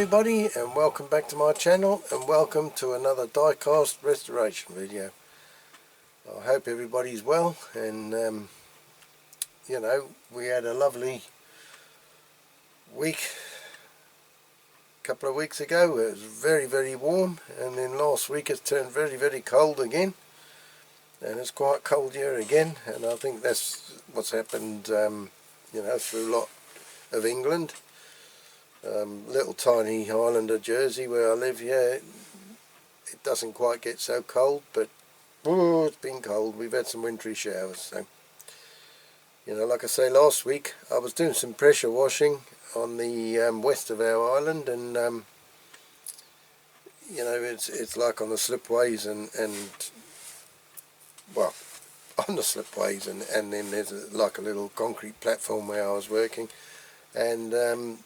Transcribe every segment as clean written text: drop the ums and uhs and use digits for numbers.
everybody, and welcome back to my channel, and welcome to another diecast restoration video. I hope everybody's well, and you know, we had a lovely week a couple of weeks ago. It was very warm, and then last week it's turned very cold again, and it's quite cold here again, and I think that's what's happened you know, through a lot of England. Little tiny islander Jersey where I live here, it doesn't quite get so cold, but oh, it's been cold. We've had some wintry showers, so you know, like I say, last week I was doing some pressure washing on the west of our island, and you know, it's like on the slipways and well, on the slipways, and then there's like a little concrete platform where I was working, and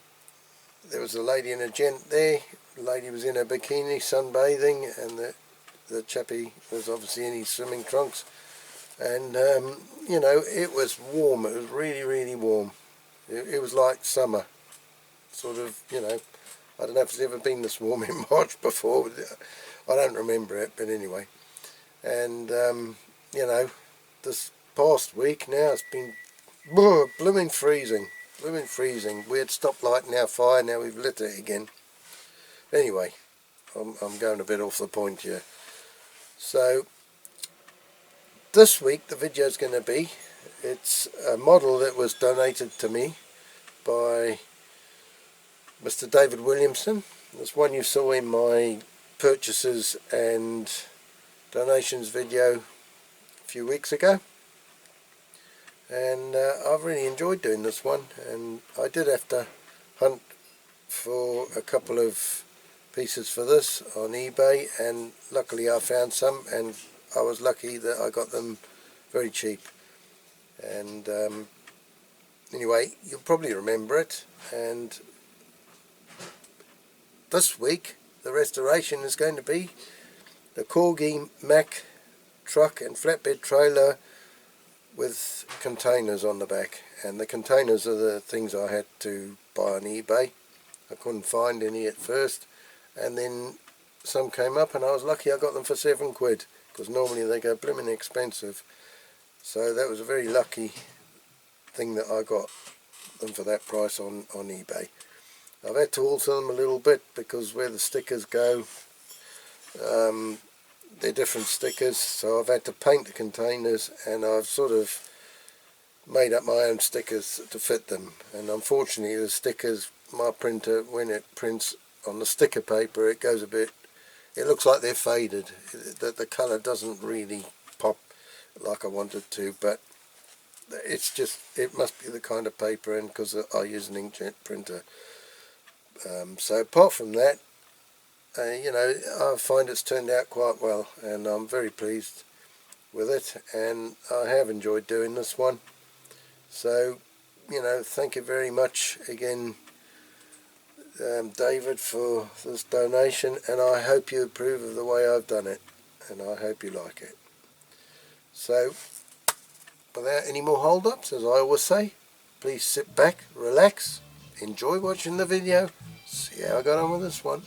there was a lady and a gent there. The lady was in her bikini sunbathing, and the chappie was obviously in his swimming trunks, and you know, it was warm. It was really warm. It was like summer, sort of, you know. I don't know if it's ever been this warm in March before. I don't remember it, but anyway. And you know, this past week now it's been blooming freezing. We had stopped lighting our fire, now we've lit it again. Anyway, I'm going a bit off the point here. So this week the video is going to be, it's a model that was donated to me by Mr. David Williamson. This one you saw in my purchases and donations video a few weeks ago. And I've really enjoyed doing this one, and I did have to hunt for a couple of pieces for this on eBay, and luckily I found some, and I was lucky that I got them very cheap. And anyway, you'll probably remember it. And this week the restoration is going to be the Corgi Mack truck and flatbed trailer with containers on the back, and the containers are the things I had to buy on eBay. I couldn't find any at first, and then some came up, and I was lucky I got them for £7, because normally they go blooming expensive. So that was a very lucky thing that I got them for that price on eBay. I've had to alter them a little bit, because where the stickers go, they're different stickers, so I've had to paint the containers, and I've sort of made up my own stickers to fit them. And unfortunately the stickers, my printer, when it prints on the sticker paper, it goes a bit, it looks like they're faded. The colour doesn't really pop like I wanted to, but it's just, it must be the kind of paper, and because I use an inkjet printer. So apart from that, you know, I find it's turned out quite well, and I'm very pleased with it, and I have enjoyed doing this one. So, you know, thank you very much again, David, for this donation, and I hope you approve of the way I've done it, and I hope you like it. So, without any more hold-ups, as I always say, please sit back, relax, enjoy watching the video, see how I got on with this one.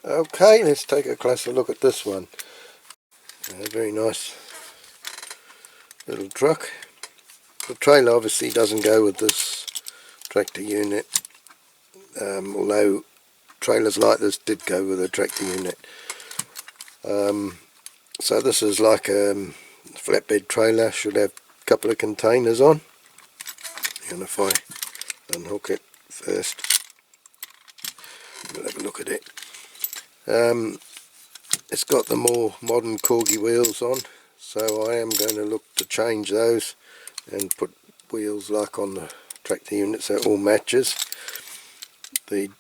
Okay, let's take a closer look at this one. A very nice little truck. The trailer obviously doesn't go with this tractor unit, although trailers like this did go with a tractor unit. So this is like a flatbed trailer, should have a couple of containers on, and if I unhook it first, we'll have a look at it. It's got the more modern Corgi wheels on, so I am going to look to change those and put wheels like on the tractor unit so it all matches. The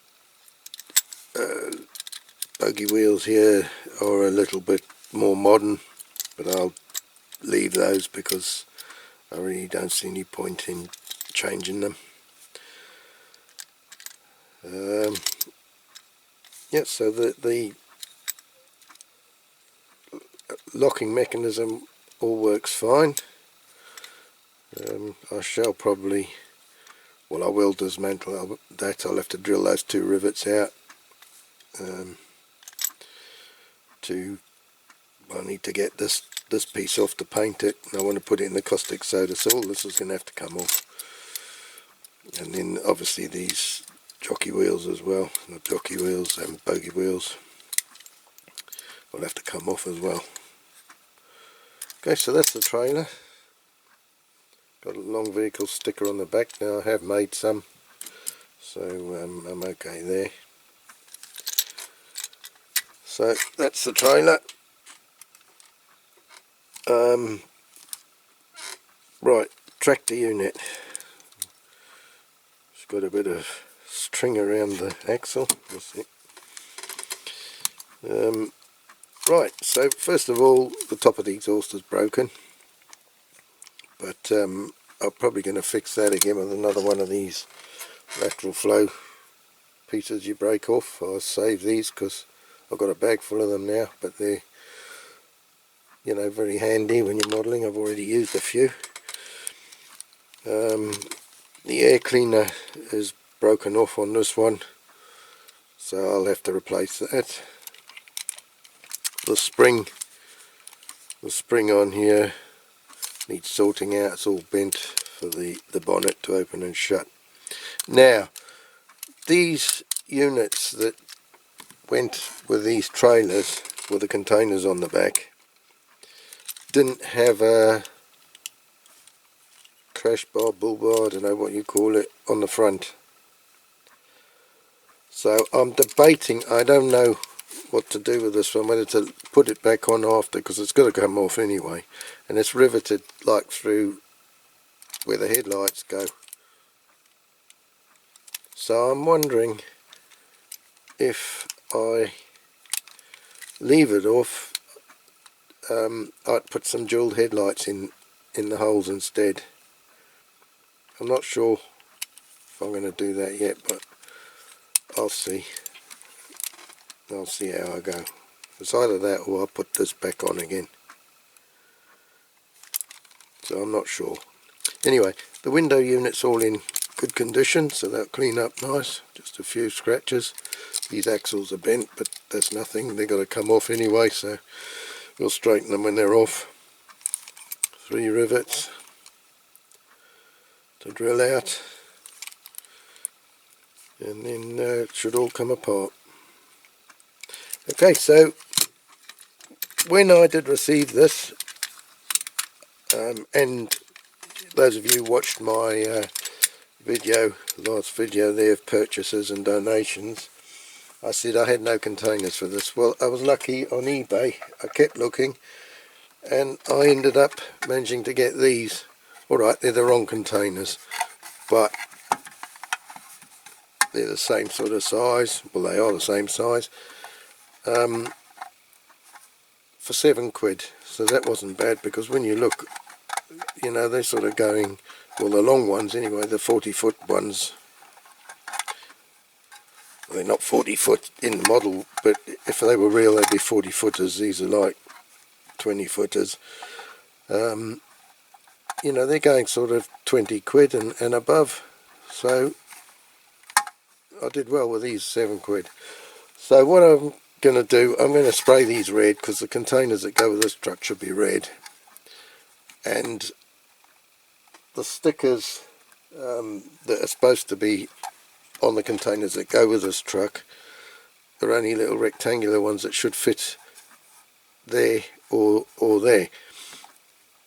buggy wheels here are a little bit more modern, but I'll leave those because I really don't see any point in changing them. Yeah, so the locking mechanism all works fine. I shall probably, well, I will dismantle that. I'll have to drill those 2 rivets out. I need to get this piece off to paint it, and I want to put it in the caustic soda, so all this is going to have to come off. And then obviously these jockey wheels as well, not jockey wheels and bogey wheels, will have to come off as well. Okay, so that's the trailer. Got a long vehicle sticker on the back now. I have made some, so I'm okay there. So that's the trailer. Right, tractor unit. It's got a bit of string around the axle. That's it. Right, so first of all, the top of the exhaust is broken, but I'm probably going to fix that again with another one of these lateral flow pieces you break off. I'll save these because I've got a bag full of them now, but they're, you know, very handy when you're modelling. I've already used a few. The air cleaner is broken off on this one, so I'll have to replace that. The spring on here needs sorting out. It's all bent for the bonnet to open and shut. Now, these units that went with these trailers with the containers on the back didn't have a crash bar, bull bar, I don't know what you call it, on the front. So I'm debating, I don't know what to do with this one, whether to put it back on after, because it's got to come off anyway, and it's riveted like through where the headlights go. So I'm wondering if I leave it off, I'd put some jeweled headlights in the holes instead. I'm not sure if I'm going to do that yet, but I'll see. I'll see how I go. It's either that or I'll put this back on again. So I'm not sure. Anyway, the window unit's all in good condition, so they'll clean up nice. Just a few scratches. These axles are bent, but that's nothing. They've got to come off anyway, so we'll straighten them when they're off. 3 rivets to drill out, and then it should all come apart. Okay, so when I did receive this, and those of you who watched my last video there of purchases and donations, I said I had no containers for this. Well, I was lucky on eBay. I kept looking, and I ended up managing to get these. Alright, they're the wrong containers, but they're the same sort of size. Well, they are the same size. For £7, so that wasn't bad, because when you look, you know, they're sort of going, well, the long ones anyway, the 40-foot ones, well, they're not 40 foot in the model, but if they were real they'd be 40 footers. These are like 20 footers. You know, they're going sort of £20 and above, so I did well with these. £7. So what I'm going to do, I'm going to spray these red, because the containers that go with this truck should be red, and the stickers that are supposed to be on the containers that go with this truck are only little rectangular ones that should fit there or there.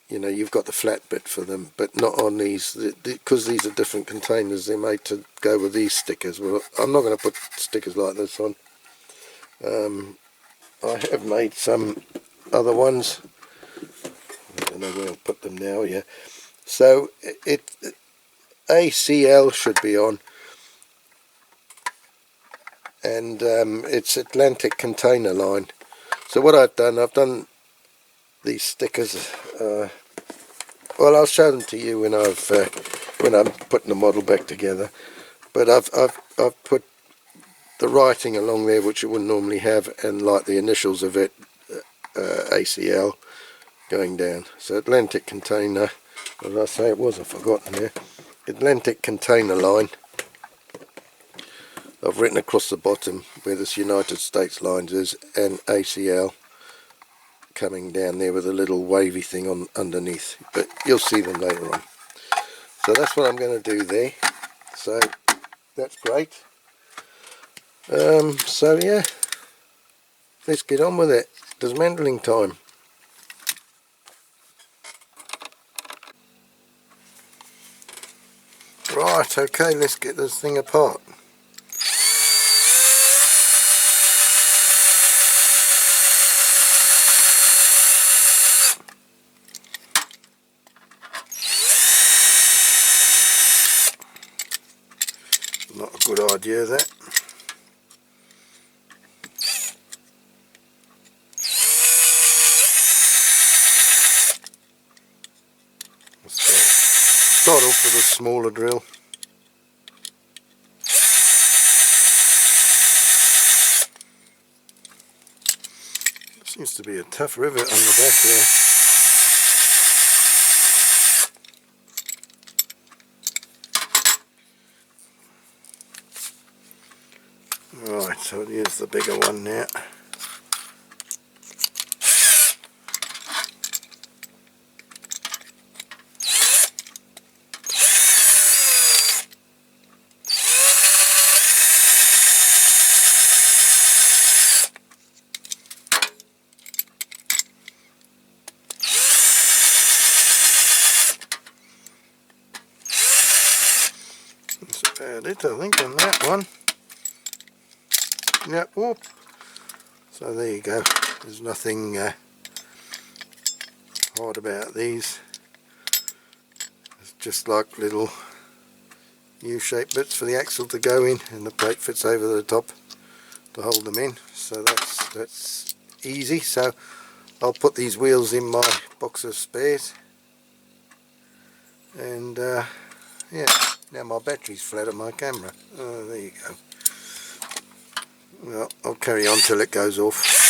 You know, you've got the flat bit for them, but not on these, because these are different containers. They're made to go with these stickers. Well, I'm not going to put stickers like this on. I have made some other ones. I don't know where I'll put them now. Yeah, so ACL should be on, and it's Atlantic Container Line. So what I've done these stickers. Well, I'll show them to you when I'm putting the model back together. But I've put the writing along there, which you wouldn't normally have, and like the initials of it, ACL, going down. So Atlantic Container. What did I say it was? I've forgotten there. Atlantic Container Line. I've written across the bottom where this United States lines is, and ACL coming down there with a little wavy thing on underneath, but you'll see them later on. So that's what I'm going to do there. So that's great. So yeah, let's get on with it. Dismantling time. Right, okay, let's get this thing apart. Not a good idea, that. Start off with a smaller drill. Seems to be a tough rivet on the back there. Right, so here's the bigger one now. That's about it, I think, on that one. Yep, whoop. So there you go. There's nothing hard about these. It's just like little U-shaped bits for the axle to go in, and the plate fits over the top to hold them in. So that's easy. So I'll put these wheels in my box of spares, and yeah, now my battery's flat on my camera. Oh, there you go. Well, I'll carry on till it goes off.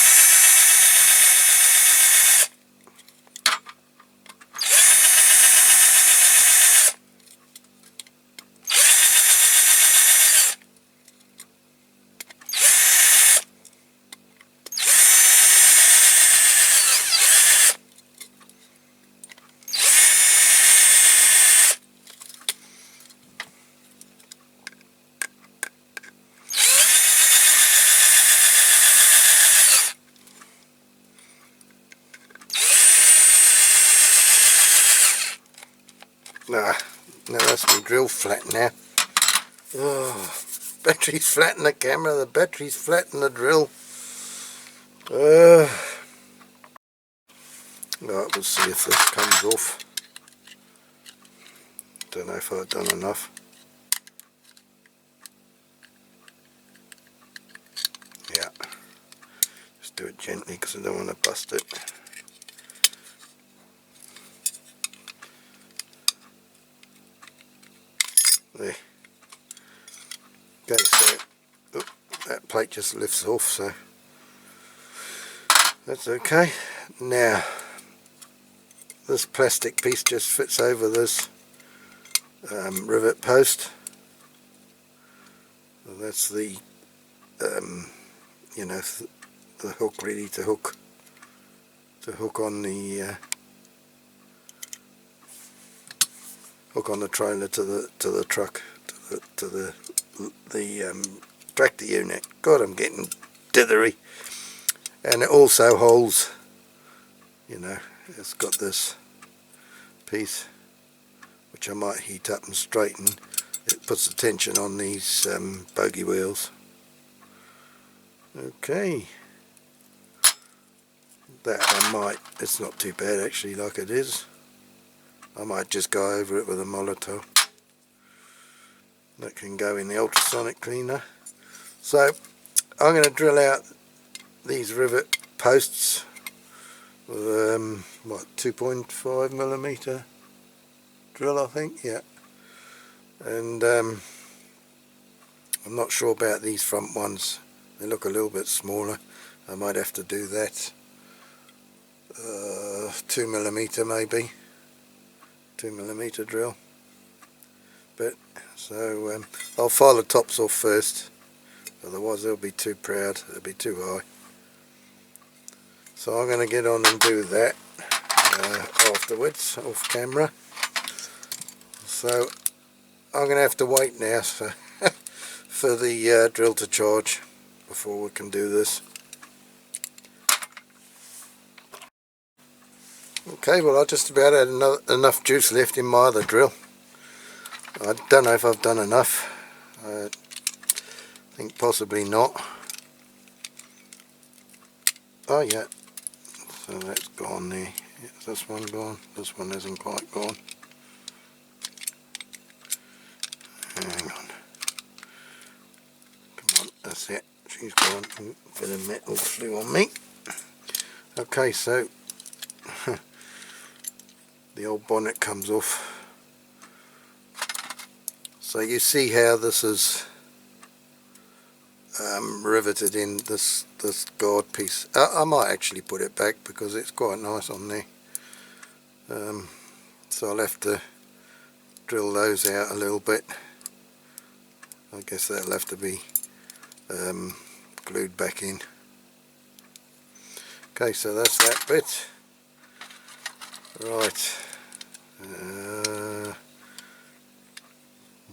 No, that's my drill flat now. Oh, battery's flat in the camera, the battery's flat in the drill. Right, we'll see if this comes off. Don't know if I've done enough. Yeah, just do it gently because I don't want to bust it. There. Okay, so that plate just lifts off, so that's okay. Now this plastic piece just fits over this rivet post. So that's the you know, the hook ready to hook on the hook on the trailer to the truck, to the tractor unit. God, I'm getting dithery. And it also holds, you know, it's got this piece which I might heat up and straighten. It puts the tension on these bogey wheels. Okay, that I might, it's not too bad actually like it is. I might just go over it with a Molotov. That can go in the ultrasonic cleaner. So I'm going to drill out these rivet posts with what, 2.5mm drill, I think, yeah. And I'm not sure about these front ones, they look a little bit smaller. I might have to do that 2mm maybe, 2mm drill. But so I'll file the tops off first, otherwise they'll be too proud, they'll be too high. So I'm going to get on and do that afterwards, off camera. So I'm going to have to wait now for, for the drill to charge before we can do this. Okay, well I just about had enough juice left in my other drill. I don't know if I've done enough. I think possibly not. Oh yeah, so that's gone there. Is this one gone? This one isn't quite gone. Hang on. Come on, that's it. She's gone. A bit of metal flew on me. Okay, so the old bonnet comes off. So you see how this is riveted in this guard piece. I might actually put it back because it's quite nice on there. So I'll have to drill those out a little bit. I guess that'll have to be glued back in. Okay, so that's that bit. Right.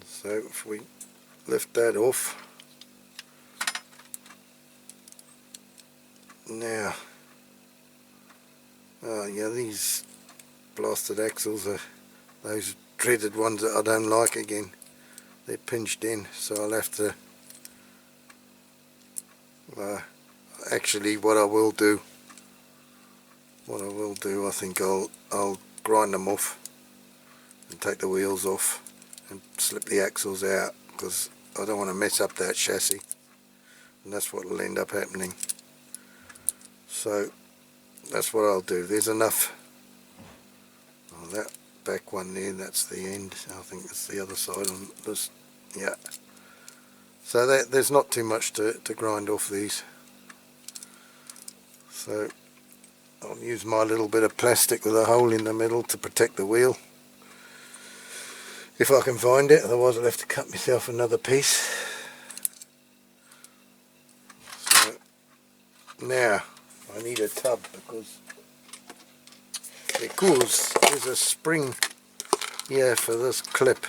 So if we lift that off, now, oh yeah, these blasted axles are those dreaded ones that I don't like again. They're pinched in, so I'll have to, actually what I will do, I think I'll grind them off and take the wheels off and slip the axles out, because I don't want to mess up that chassis, and that's what will end up happening. So that's what I'll do. There's enough. Oh, that back one there, that's the end. I think it's the other side on this. Yeah. So there's not too much to grind off these. So I'll use my little bit of plastic with a hole in the middle to protect the wheel, if I can find it, otherwise I'll have to cut myself another piece. So now I need a tub because there's a spring here for this clip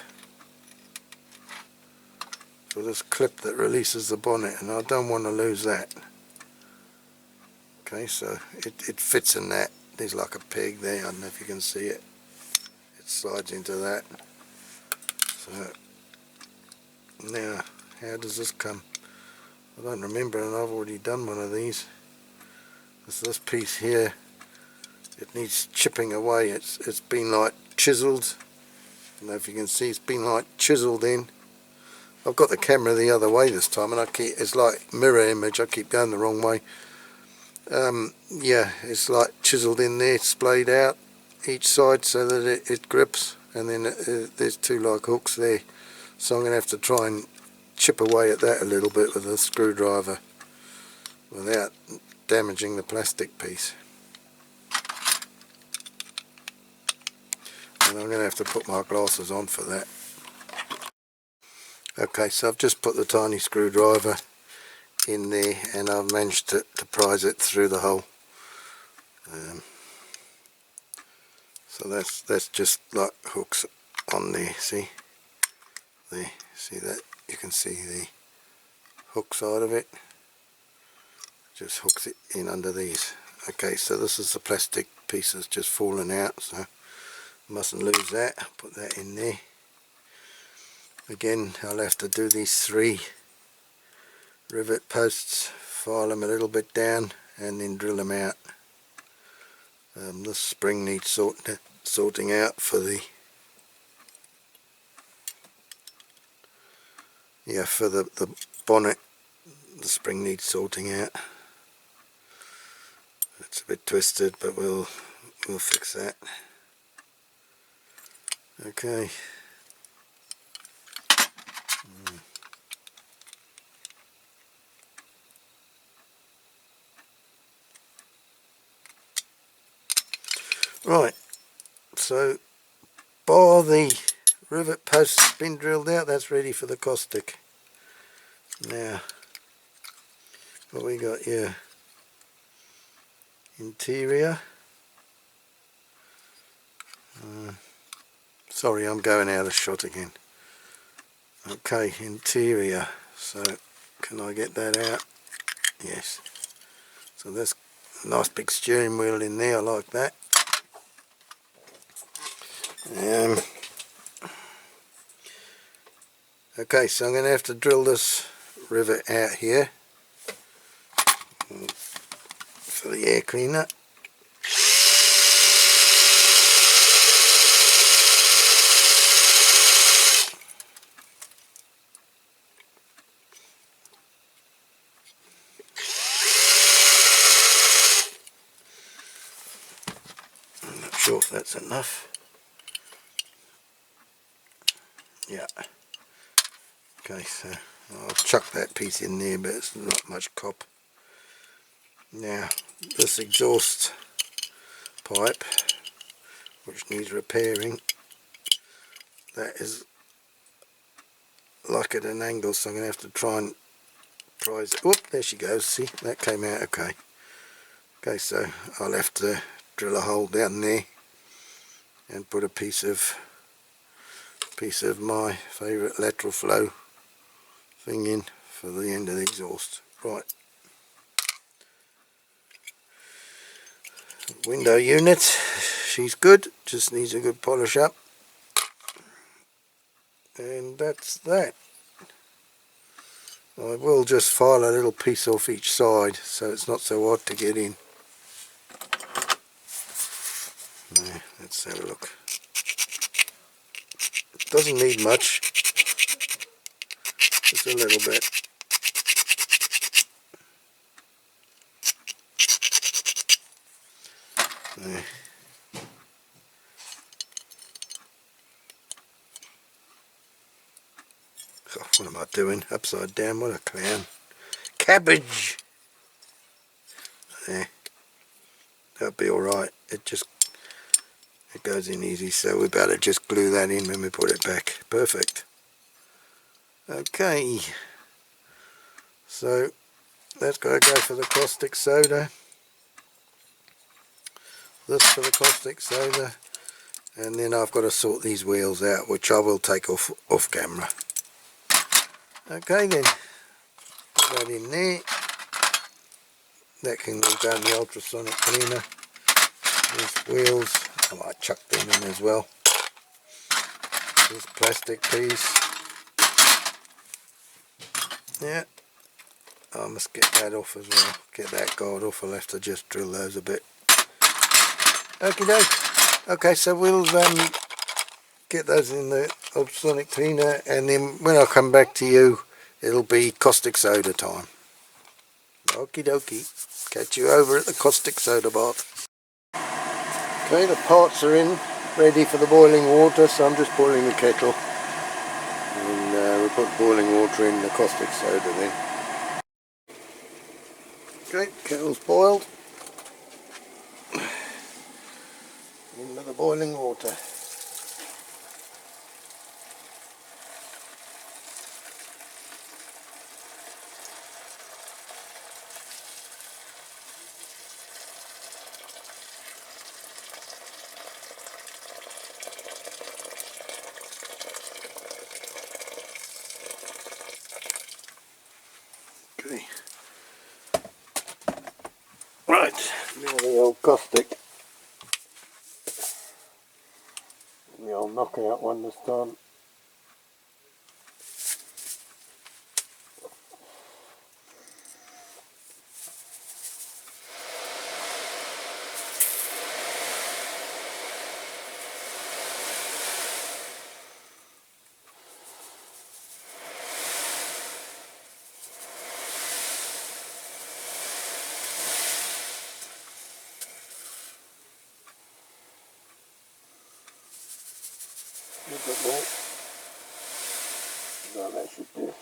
that releases the bonnet, and I don't want to lose that. Okay, so it fits in that. There's like a peg there, I don't know if you can see it. It slides into that. So now, how does this come? I don't remember, and I've already done one of these. It's this piece here. It needs chipping away. It's been like chiseled. I don't know if you can see, it's been like chiseled in. I've got the camera the other way this time, and it's like mirror image. I keep going the wrong way. Yeah, it's like chiseled in there, splayed out each side so that it grips, and then there's two like hooks there. So I'm going to have to try and chip away at that a little bit with a screwdriver without damaging the plastic piece. And I'm going to have to put my glasses on for that. Okay, so I've just put the tiny screwdriver in there, and I've managed to prise it through the hole. So that's just like hooks on there. See there, see that? You can see the hook side of it. just hooks it in under these. Okay, so this is the plastic pieces just falling out, so mustn't lose that. Put that in there. Again, I'll have to do these 3 rivet posts, file them a little bit down and then drill them out. This spring needs sorting out for the for the bonnet. The spring needs sorting out. It's a bit twisted, but we'll fix that. Okay. Right, so bar the rivet posts been drilled out, that's ready for the caustic. Now, what we got here? Interior. Sorry, I'm going out of shot again. Okay, interior. So, can I get that out? Yes. So there's a nice big steering wheel in there, I like that. Okay, so I'm going to have to drill this rivet out here for the air cleaner. I'm not sure if that's enough. Yeah. Okay, so I'll chuck that piece in there, but it's not much cop. Now, this exhaust pipe, which needs repairing, that is like at an angle, so I'm going to have to try and prise it. Whoop, there she goes. See, that came out okay. Okay, so I'll have to drill a hole down there and put a piece of my favourite lateral flow thing in for the end of the exhaust. Right. Window unit, she's good, just needs a good polish up. And that's that. I will just file a little piece off each side so it's not so hard to get in. There, let's have a look. It doesn't need much, just a little bit. There. Oh, what am I doing? Upside down, what a clown. Cabbage! There. That'll be alright. It goes in easy, so we better just glue that in when we put it back. Perfect. Okay. So that's got to go for the caustic soda. This for the caustic soda. And then I've got to sort these wheels out, which I will take off camera. Okay then, put that in there. That can all go in the ultrasonic cleaner. These wheels, I might chuck them in as well. This plastic piece. Yeah, I must get that off as well. Get that guard off, I'll have to just drill those a bit. Okie doke. Okay, so we'll get those in the ultrasonic cleaner, and then when I come back to you it'll be caustic soda time. Okie dokie. Catch you over at the caustic soda bath. Okay, the parts are in, ready for the boiling water, so I'm just boiling the kettle. And we'll put boiling water in the caustic soda then. Okay, kettle's boiled. Into the boiling water. Okay. the old caustic. The old knockout one this time. A little bit more. No, that should do.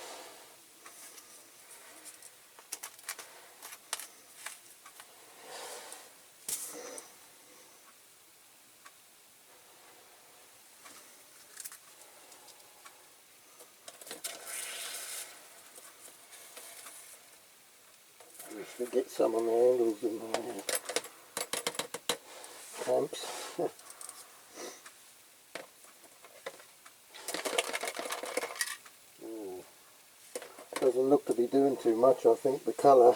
I should get some on the handles in my clamps. Doesn't look to be doing too much. I think the colour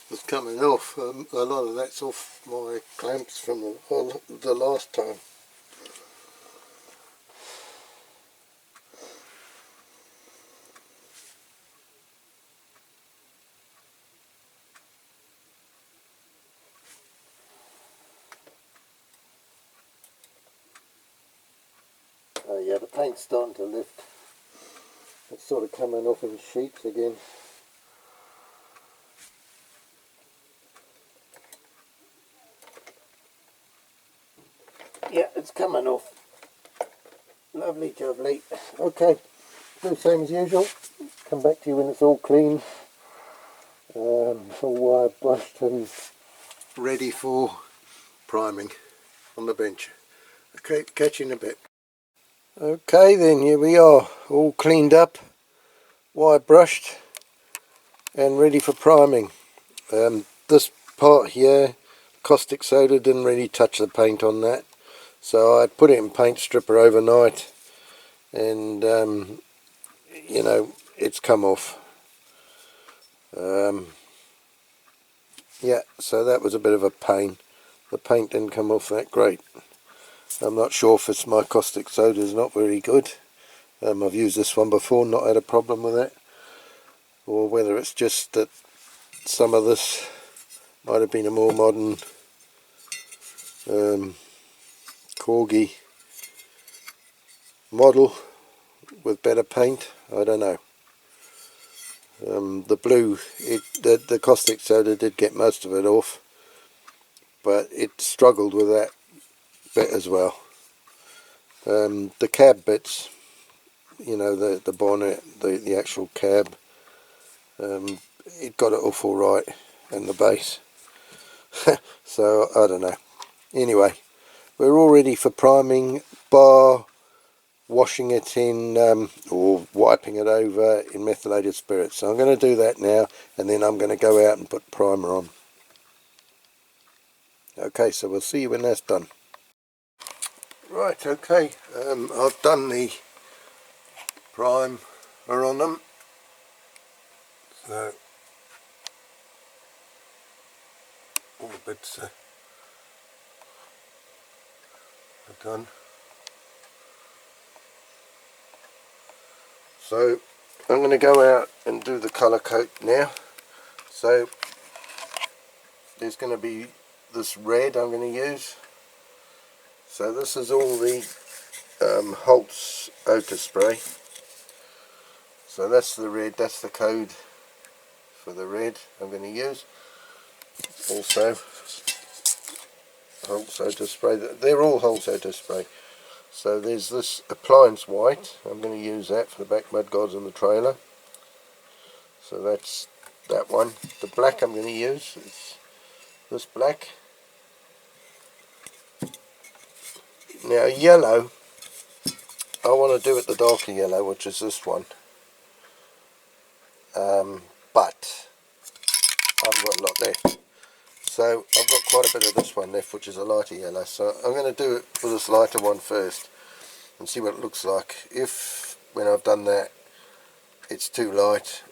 is coming off. A lot of that's off my clamps from the last time. Oh yeah, the paint's starting to lift. It's sort of coming off in sheets again. Yeah, it's coming off. Lovely jubbly. Okay, do the same as usual. Come back to you when it's all clean. All wire brushed and ready for priming on the bench. Okay, catch you in a bit. Okay then, here we are, all cleaned up, wire brushed and ready for priming. This part here, caustic soda, didn't really touch the paint on that, so I put it in paint stripper overnight and you know, it's come off. Yeah, so that was a bit of a pain. The paint didn't come off that great. I'm not sure if it's my caustic soda is not very good. I've used this one before, not had a problem with it, or whether it's just that some of this might have been a more modern Corgi model with better paint. I don't know. The blue, the caustic soda did get most of it off, but it struggled with that bit as well. The cab bits, you know, the bonnet, the actual cab, it got it off all right, and the base. So I don't know. Anyway, we're all ready for priming, bar washing it in or wiping it over in methylated spirits. So I'm going to do that now, and then I'm going to go out and put primer on. Okay, so we'll see you when that's done. Right, okay, I've done the primer on them. So all the bits are done. So I'm going to go out and do the colour coat now. So there's going to be this red I'm going to use. So this is all the Holtz ochre spray. So that's the red, that's the code for the red I'm going to use. Also Holtz ochre spray, they're all Holtz ochre spray. So there's this appliance white, I'm going to use that for the back mud guards on the trailer. So that's that one. The black I'm going to use is this black. Now yellow, I want to do it the darker yellow, which is this one. But I haven't got a lot left. So I've got quite a bit of this one left, which is a lighter yellow. So I'm going to do it for this lighter one first and see what it looks like. If, when I've done that, it's too light,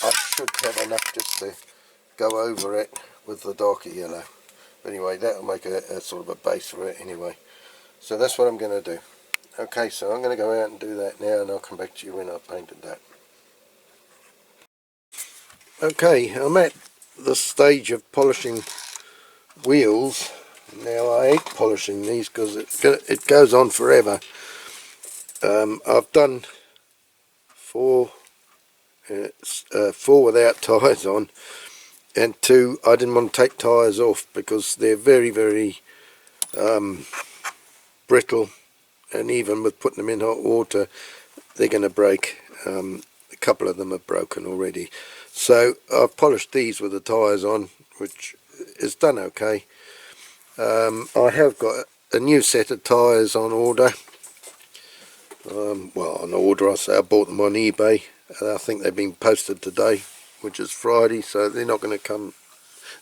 I should have enough just to go over it with the darker yellow. Anyway, that'll make a sort of a base for it anyway. So that's what I'm going to do. Okay, so I'm going to go out and do that now, and I'll come back to you when I've painted that. Okay, I'm at the stage of polishing wheels. Now I hate polishing these because it goes on forever. I've done four without tyres on, and 2 I didn't want to take tyres off because they're very, very brittle, and even with putting them in hot water they're going to break. A couple of them are broken already, so I've polished these with the tyres on, which is done okay. I have got a new set of tyres on order. Well, on order, I say I bought them on eBay. I think they've been posted today, which is Friday, so they're not going to come.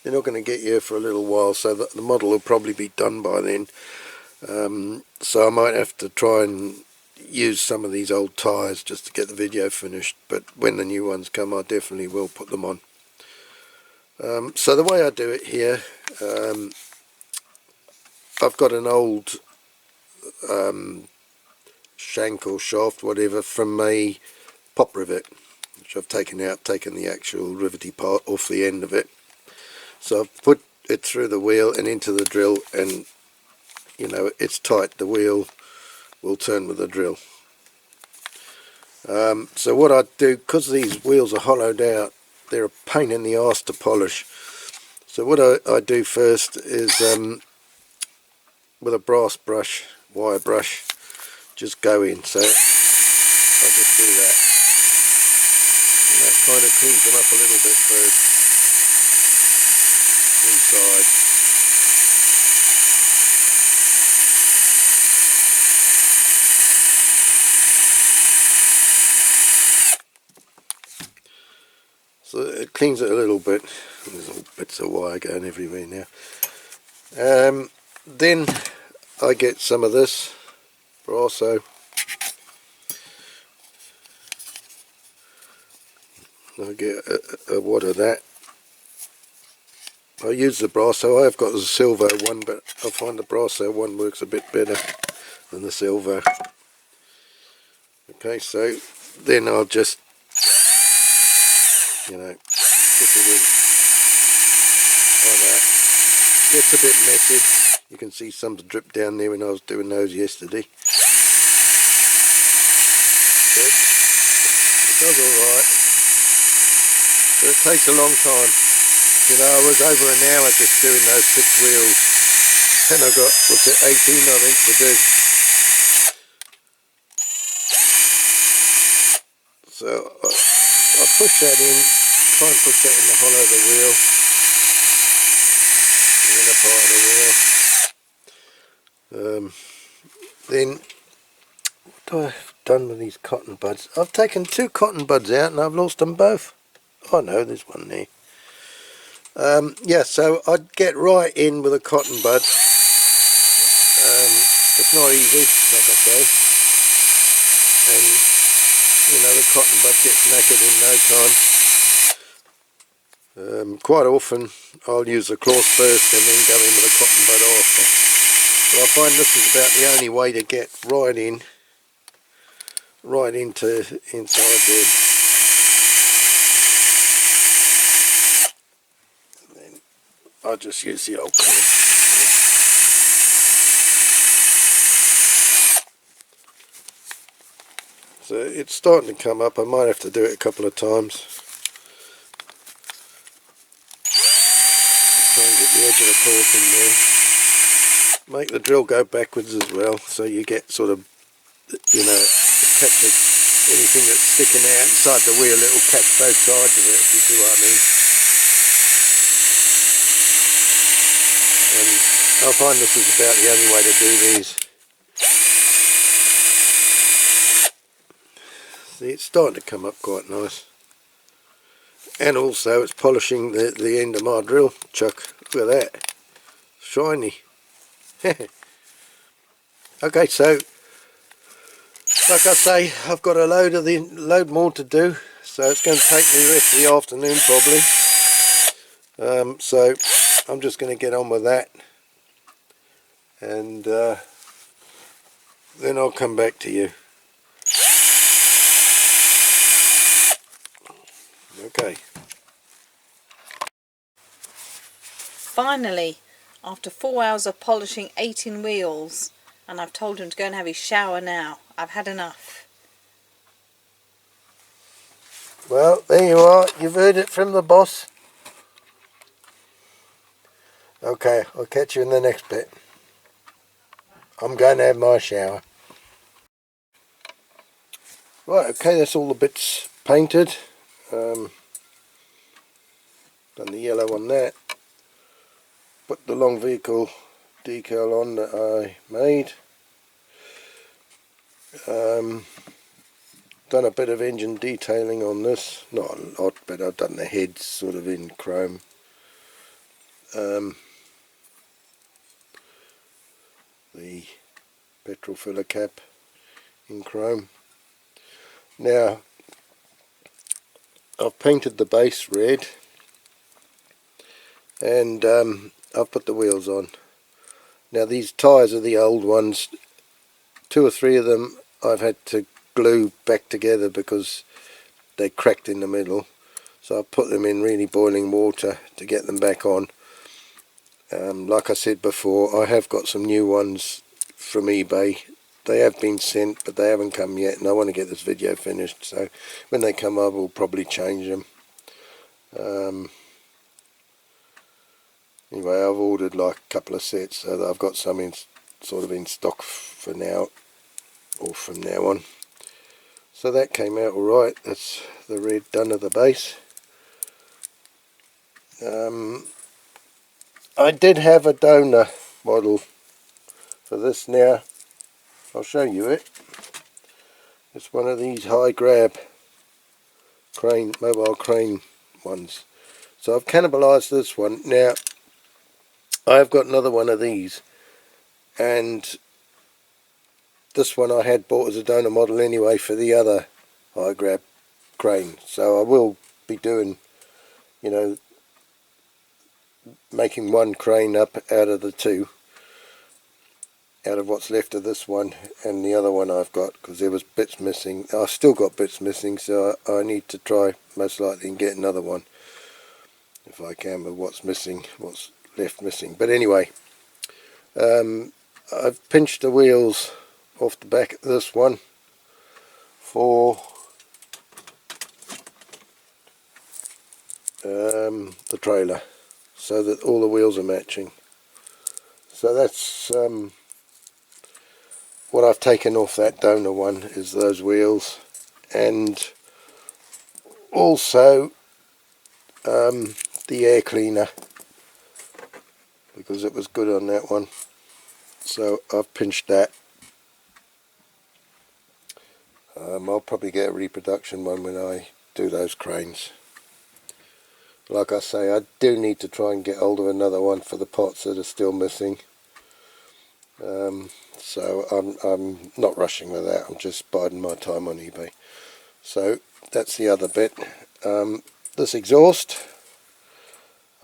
They're not going to get here for a little while, so that the model will probably be done by then. So I might have to try and use some of these old tyres just to get the video finished, but when the new ones come I definitely will put them on. So the way I do it here, I've got an old shank or shaft, whatever, from a pop rivet, which I've taken out, taken the actual rivety part off the end of it. So I've put it through the wheel and into the drill, and you know, it's tight, the wheel will turn with the drill. So what I do, because these wheels are hollowed out, they're a pain in the arse to polish. So what I do first is with a brass brush, wire brush, just go in. So I just do that, and that kind of cleans them up a little bit first inside. So it cleans it a little bit. There's all bits of wire going everywhere now. Then I get some of this Brasso. I get a wad of that. I use the Brasso. I've got the silver one, but I find the Brasso one works a bit better than the silver. Okay, so then I'll just, you know, put it in like that. Gets a bit messy. You can see some drip down there when I was doing those yesterday. But it does alright. But it takes a long time. You know, I was over an hour just doing those 6 wheels, and I got, what's it, 18 I think to do. So I push that in, try and push that in the hollow of the wheel, the inner part of the wheel. Then what I've done with these cotton buds, I've taken 2 cotton buds out and I've lost them both. Oh no, there's one there. Yeah, so I'd get right in with a cotton bud. It's not easy, like I say, and you know, the cotton bud gets knackered in no time. Quite often I'll use the cloth first and then go in with a cotton bud after, but I find this is about the only way to get right in, right into inside there. And then I'll just use the old cloth. So it's starting to come up. I might have to do it a couple of times. Try and get the edge of the cloth in there. Make the drill go backwards as well, so you get sort of, you know, it catches anything that's sticking out inside the wheel. It will catch both sides of it, if you see what I mean. And I find this is about the only way to do these. See, it's starting to come up quite nice. And also it's polishing the end of my drill chuck. Look at that. Shiny. Okay, so like I say, I've got a load more to do, so it's going to take me the rest of the afternoon probably. So I'm just going to get on with that, and then I'll come back to you. Okay. Finally, after 4 hours of polishing 18 wheels, and I've told him to go and have his shower now. I've had enough. Well, there you are. You've heard it from the boss. Okay, I'll catch you in the next bit. I'm going to have my shower. Right, okay, that's all the bits painted. Done the yellow on that. Put the long vehicle decal on that I made. Done a bit of engine detailing on this. Not a lot, but I've done the heads sort of in chrome. The petrol filler cap in chrome. Now, I've painted the base red, and I've put the wheels on. Now these tyres are the old ones. 2 or 3 of them I've had to glue back together because they cracked in the middle. So I put them in really boiling water to get them back on. Like I said before, I have got some new ones from eBay. They have been sent, but they haven't come yet, and I want to get this video finished, so when they come up we'll probably change them. Anyway, I've ordered like a couple of sets, so that I've got some in sort of in stock for now, or from now on. So that came out alright. That's the red done at the base. I did have a donor model for this. Now I'll show you it. It's one of these high grab crane, mobile crane ones. So I've cannibalised this one. Now I've got another one of these, and this one I had bought as a donor model anyway for the other high grab crane. So I will be doing, you know, making one crane up out of the 2, out of what's left of this one and the other one I've got, because there was bits missing. I've still got bits missing, so I need to try most likely and get another one if I can with what's missing, what's left missing. But anyway, I've pinched the wheels off the back of this one for the trailer, so that all the wheels are matching. So that's what I've taken off that donor one, is those wheels, and also the air cleaner, because it was good on that one. So I've pinched that. I'll probably get a reproduction one when I do those cranes. Like I say, I do need to try and get hold of another one for the pots that are still missing. So I'm not rushing with that. I'm just biding my time on eBay. So that's the other bit. This exhaust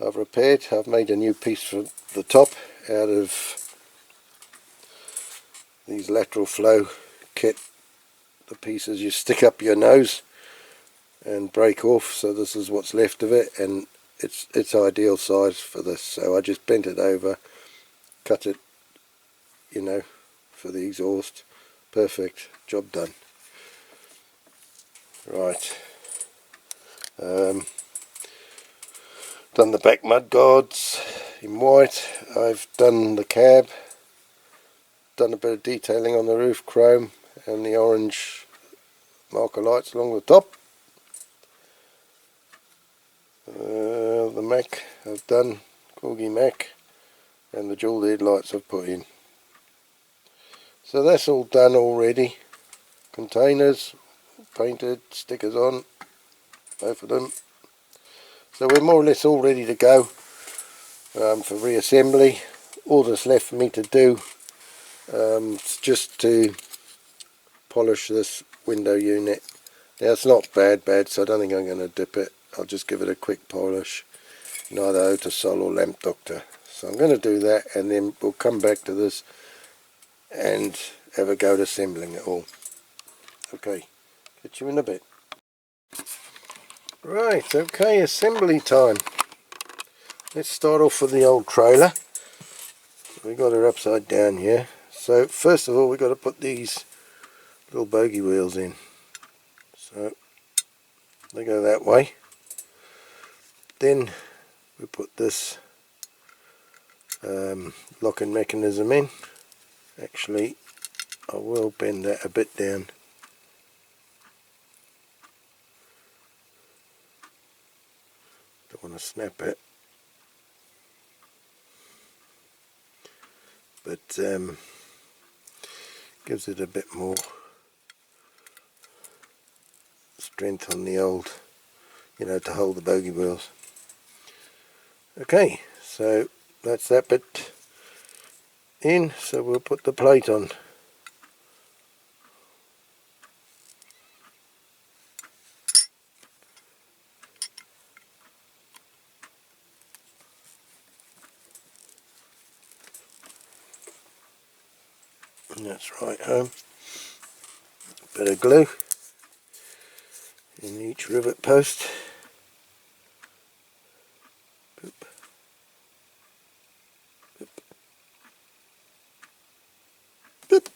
I've repaired. I've made a new piece for the top out of these lateral flow kit, the pieces you stick up your nose and break off. So this is what's left of it, and it's ideal size for this. So I just bent it over, cut it, you know, for the exhaust. Perfect, job done. Right, done the back mud guards in white. I've done the cab, done a bit of detailing on the roof, chrome, and the orange marker lights along the top. The Mack I've done, Corgi Mack, and the dual headlights I've put in. So that's all done already. Containers painted, stickers on, both of them. So we're more or less all ready to go for reassembly. All that's left for me to do is just to polish this window unit. Now it's not bad, so I don't think I'm going to dip it. I'll just give it a quick polish, neither Otisol or Lamp Doctor. So I'm going to do that, and then we'll come back to this and have a go at assembling it all. Okay, catch you in a bit. Right, okay, assembly time. Let's start off with the old trailer. We got her upside down here. So first of all, we got to put these little bogie wheels in. So they go that way. Then we put this locking mechanism in. Actually, I will bend that a bit down. Don't want to snap it, but gives it a bit more strength on the old, you know, to hold the bogie wheels. Okay, so that's that bit in, so we'll put the plate on. And that's right home. Bit of glue in each rivet post. Boop. Boop. Boop.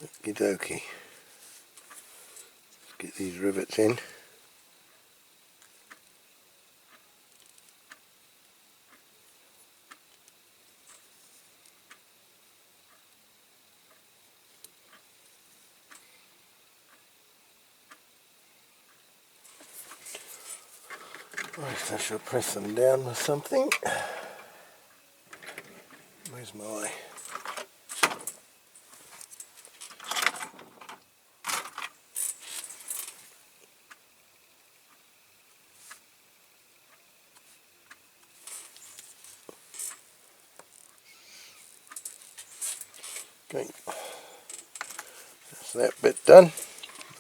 Okie dokie. Let's get these rivets in. Right, I shall press them down with something. Where's my... Okay, that's that bit done.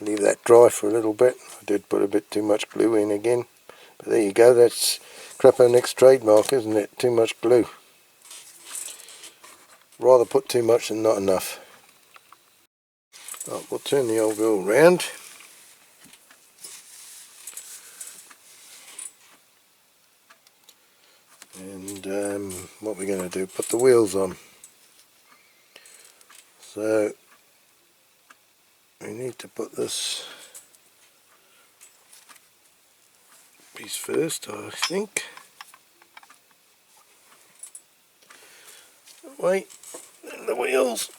Leave that dry for a little bit. I did put a bit too much glue in again. But there you go, that's CRAPAUD's trademark, isn't it? Too much glue. Rather put too much than not enough. Right, we'll turn the old wheel round. And what we're going to do, put the wheels on. So we need to put this piece first, I think. Wait, and the wheels.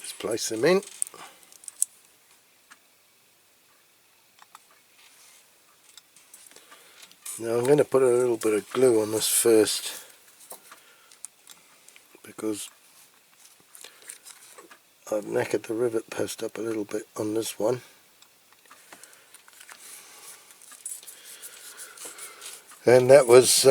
Just place them in. Now I'm going to put a little bit of glue on this first, because I've knackered the rivet post up a little bit on this one. And that was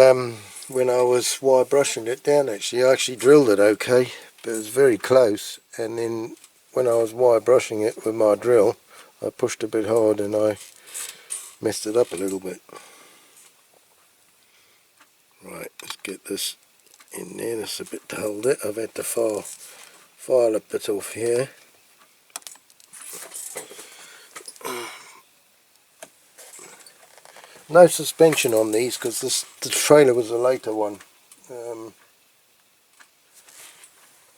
when I was wire brushing it down. Actually, I actually drilled it okay, but it was very close. And then when I was wire brushing it with my drill, I pushed a bit hard and I messed it up a little bit. Right, let's get this in there. That's a bit to hold it. I've had to file a bit off here. No suspension on these because the trailer was a later one.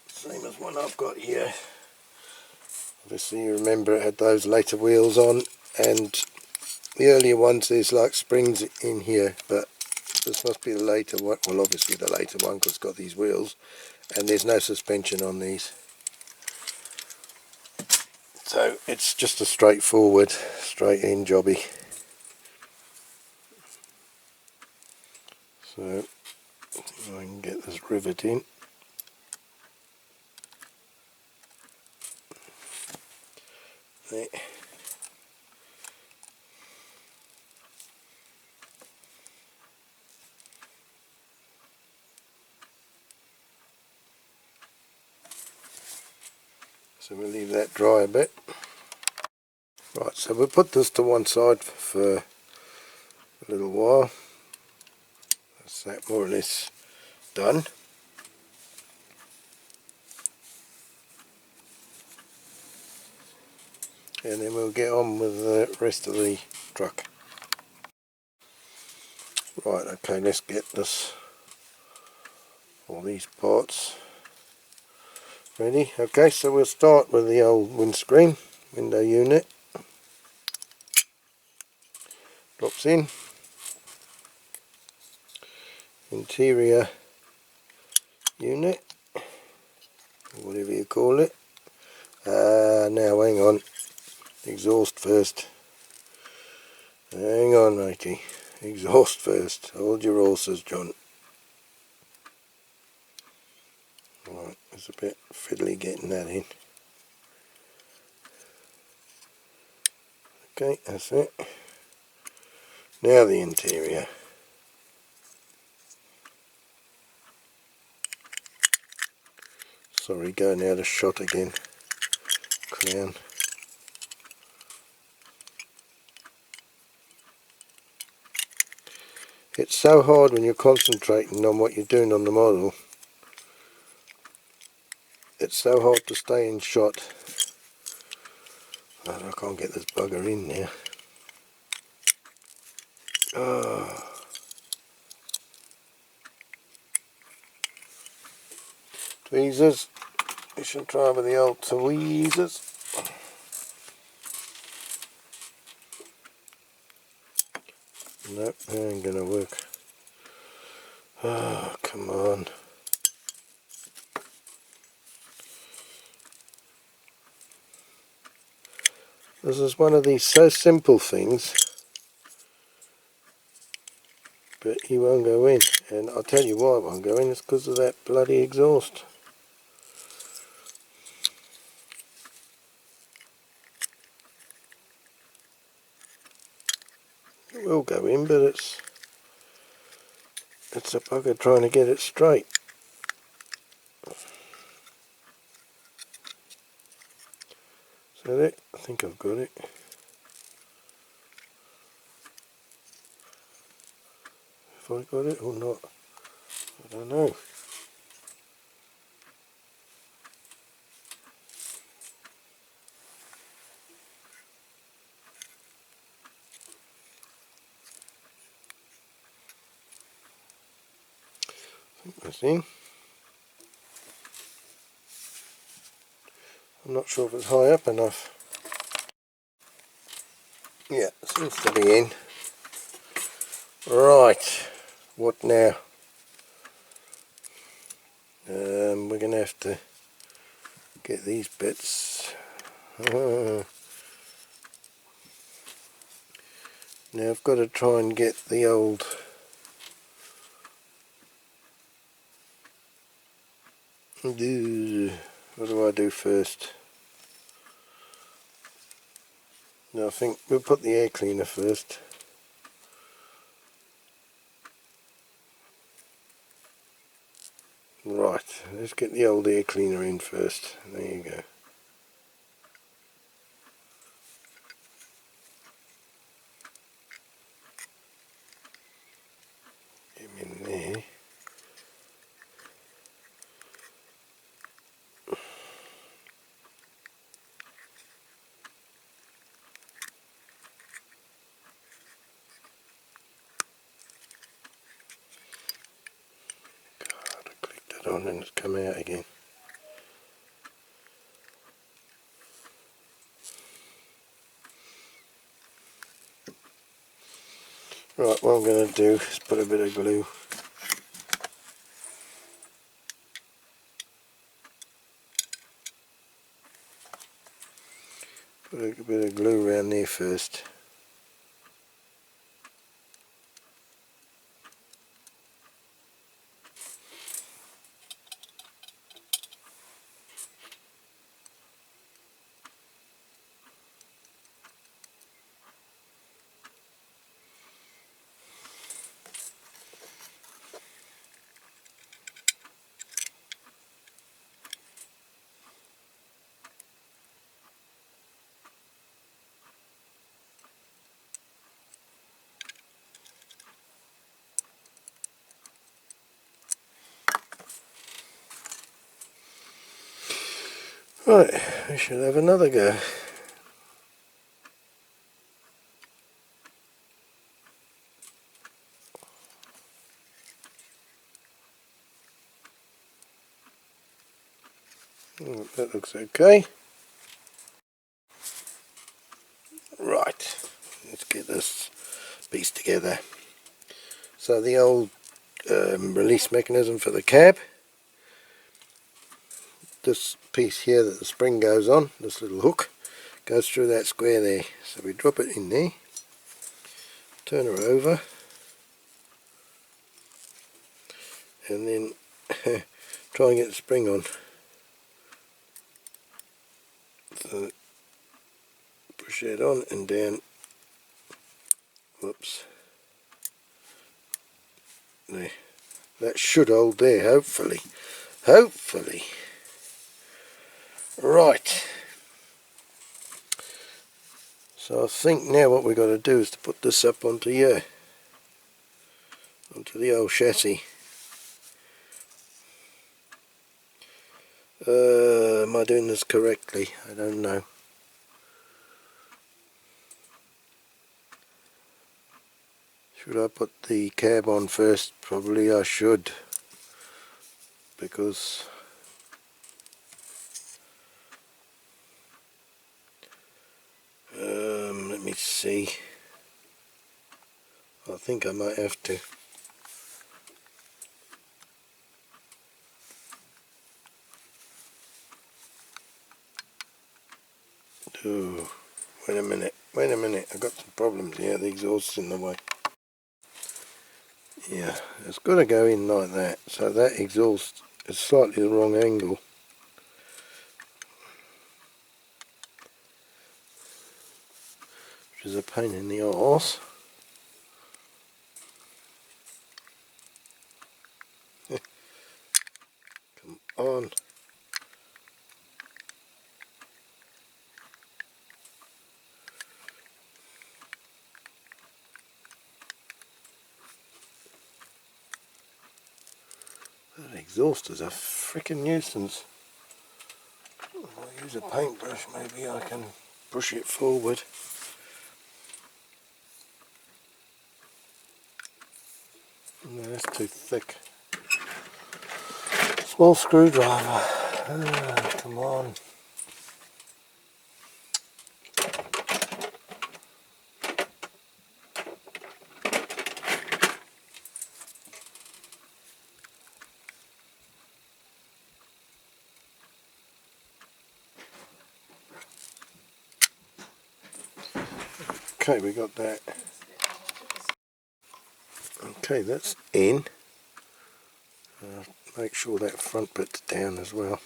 Same as one I've got here. Obviously you remember it had those later wheels on, and the earlier ones there's like springs in here, but this must be the later one. Well, obviously the later one because it's got these wheels, and there's no suspension on these. So it's just a straightforward, straight in jobby. So I can get this rivet in. There. So we'll leave that dry a bit. Right, so we'll put this to one side for a little while. That's that more or less done. And then we'll get on with the rest of the truck. Right, okay, let's get all these parts ready. Okay, so we'll start with the old windscreen, window unit. Drops in. Interior unit, whatever you call it. Now hang on, exhaust first. Hang on, matey. Exhaust first. Hold your horses, John. Right, it's a bit fiddly getting that in. Okay, that's it. Now the interior. Sorry, going out of shot again. Crown. It's so hard when you're concentrating on what you're doing on the model. It's so hard to stay in shot. Oh, I can't get this bugger in there. Oh. Tweezers. We should try with the old tweezers. Nope, that ain't gonna work. Oh, come on. This is one of these so simple things, but he won't go in. And I'll tell you why it won't go in, it's because of that bloody exhaust. It will go in, but it's a bugger trying to get it straight. Is that it? I think I've got it. Have I got it or not? I don't know. I think that's in. I'm not sure if it's high up enough. Yeah, it seems to be in. Right, what now? We're going to have to get these bits. Now I've got to try and get the old what do I do first? No, I think we'll put the air cleaner first. Right, let's get the old air cleaner in first. There you go. Get him in there. God, I clicked it on and it's come out again. Right, what I'm going to do is put a bit of glue. Put a bit of glue around there first. Right, we should have another go. Oh, that looks okay. Right, let's get this piece together. So the old release mechanism for the cab, this piece here that the spring goes on, this little hook, goes through that square there. So we drop it in there, turn her over, and then try and get the spring on. So push that on and down. Whoops. There. That should hold there, hopefully. Hopefully. Right. So I think now what we've got to do is to put this up onto here. Onto the old chassis. Am I doing this correctly? I don't know. Should I put the cab on first? Probably I should. Because let me see. I think I might have to. Oh, wait a minute, I've got some problems here, the exhaust's in the way. Yeah, it's got to go in like that, so that exhaust is slightly the wrong angle. Which is a pain in the arse. Come on. That exhaust is a freaking nuisance. If I use a paintbrush, maybe I can push it forward. No, that's too thick. Small screwdriver. Come on. Okay, we got that. Okay, that's in. Make sure that front bit's down as well.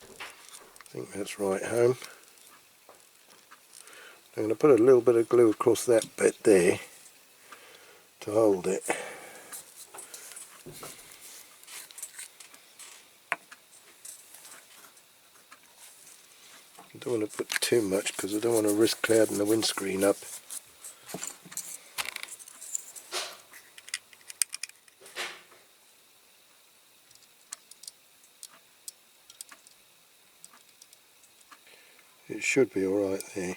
I think that's right home. I'm going to put a little bit of glue across that bit there to hold it. I don't want to put too much because I don't want to risk clouding the windscreen up. It should be alright there.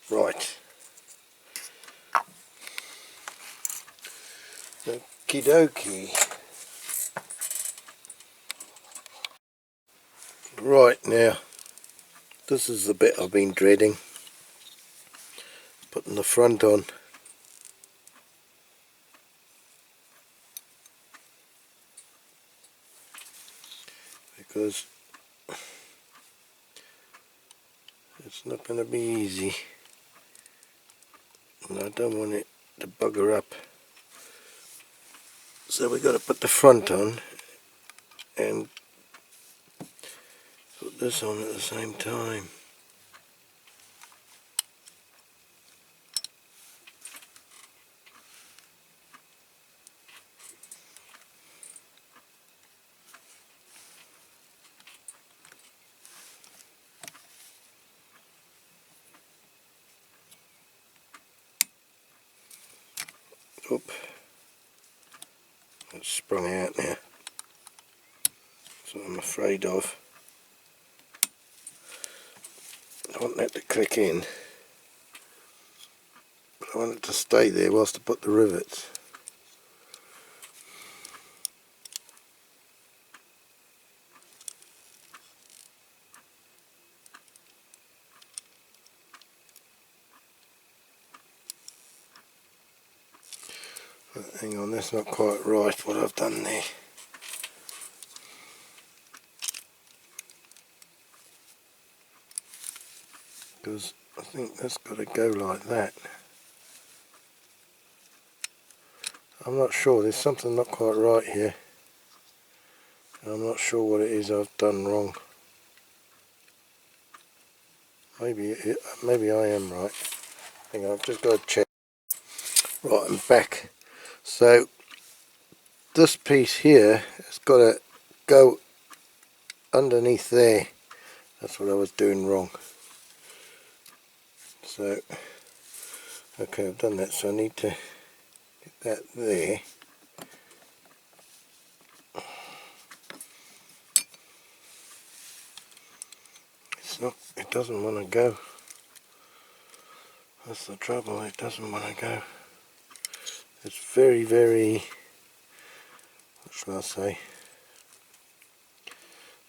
Right. Okie dokie. Right, now this is the bit I've been dreading. Putting the front on. Because it's not going to be easy. And I don't want it to bugger up. So we've got to put the front on and put this on at the same time. Oop. It's sprung out now. That's what I'm afraid of. I want that to click in, but I want it to stay there whilst I put the rivets. But hang on, that's not quite right what I've done there. Because I think that's got to go like that. I'm not sure, there's something not quite right here. I'm not sure what it is I've done wrong. Maybe I am right. Hang on, I've just got to check. Right, I'm back. So this piece here has got to go underneath there. That's what I was doing wrong. So, okay, I've done that, so I need to get that there. It's not, it doesn't want to go. That's the trouble, it doesn't want to go. It's very, very, what shall I say?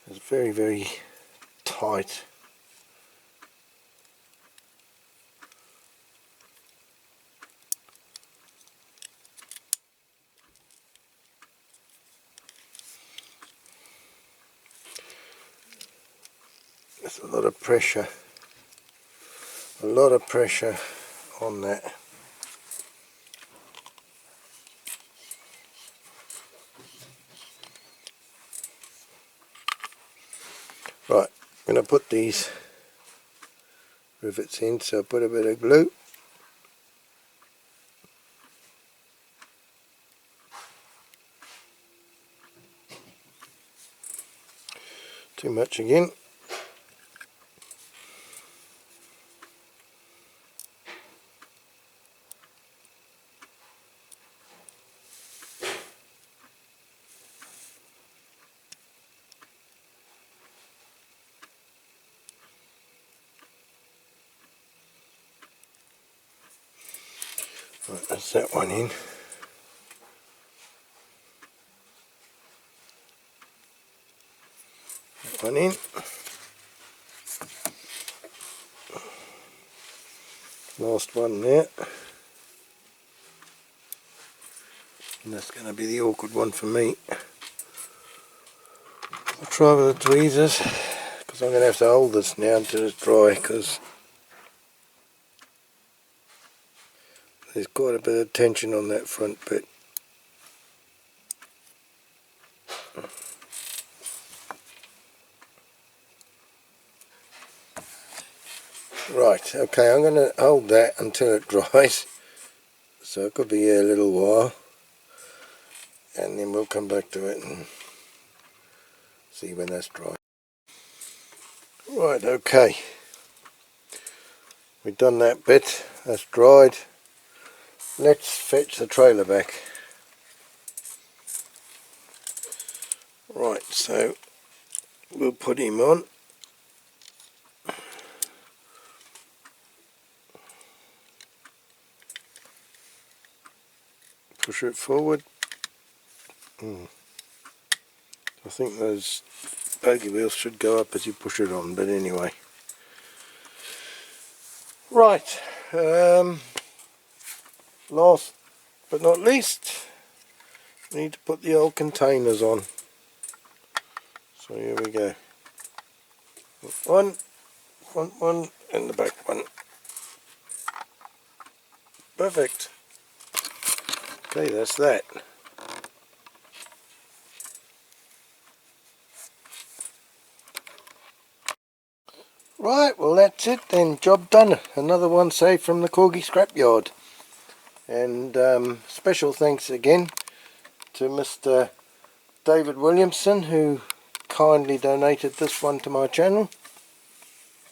It's very, very tight. There's a lot of pressure on that. Right, I'm going to put these rivets in, so I put a bit of glue. Too much again. Right, that's that one in. That one in. Last one there. And that's going to be the awkward one for me. I'll try with the tweezers, because I'm going to have to hold this now until it's dry, because there's quite a bit of tension on that front bit. Right, okay, I'm going to hold that until it dries, so it could be here a little while, and then we'll come back to it and see when that's dry. Right, okay, we've done that bit, that's dried. Let's fetch the trailer back. Right, so we'll put him on. Push it forward. I think those bogey wheels should go up as you push it on, but anyway. Right, last but not least, we need to put the old containers on. So here we go. One, front one and the back one. Perfect. Okay, that's that. Right, well that's it then, job done. Another one saved from the Corgi scrapyard. And special thanks again to Mr. David Williamson, who kindly donated this one to my channel.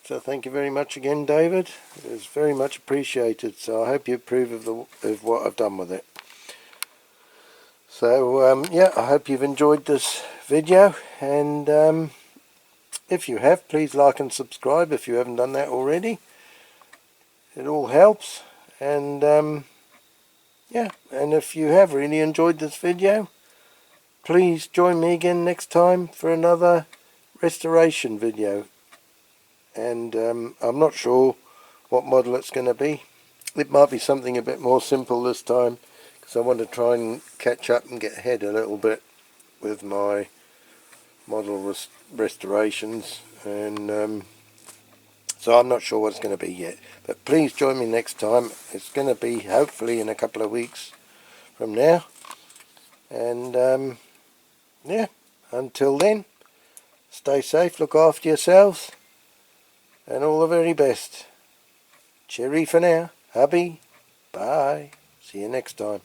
So thank you very much again, David. It is very much appreciated, so I hope you approve of what I've done with it. So yeah, I hope you've enjoyed this video, and if you have, please like and subscribe if you haven't done that already. It all helps. And yeah, and if you have really enjoyed this video, please join me again next time for another restoration video. And I'm not sure what model it's going to be. It might be something a bit more simple this time, because I want to try and catch up and get ahead a little bit with my model restorations, and so I'm not sure what it's going to be yet. But please join me next time. It's going to be hopefully in a couple of weeks from now. And yeah, until then, stay safe, look after yourselves, and all the very best. Cheery for now. Hubby. Bye. See you next time.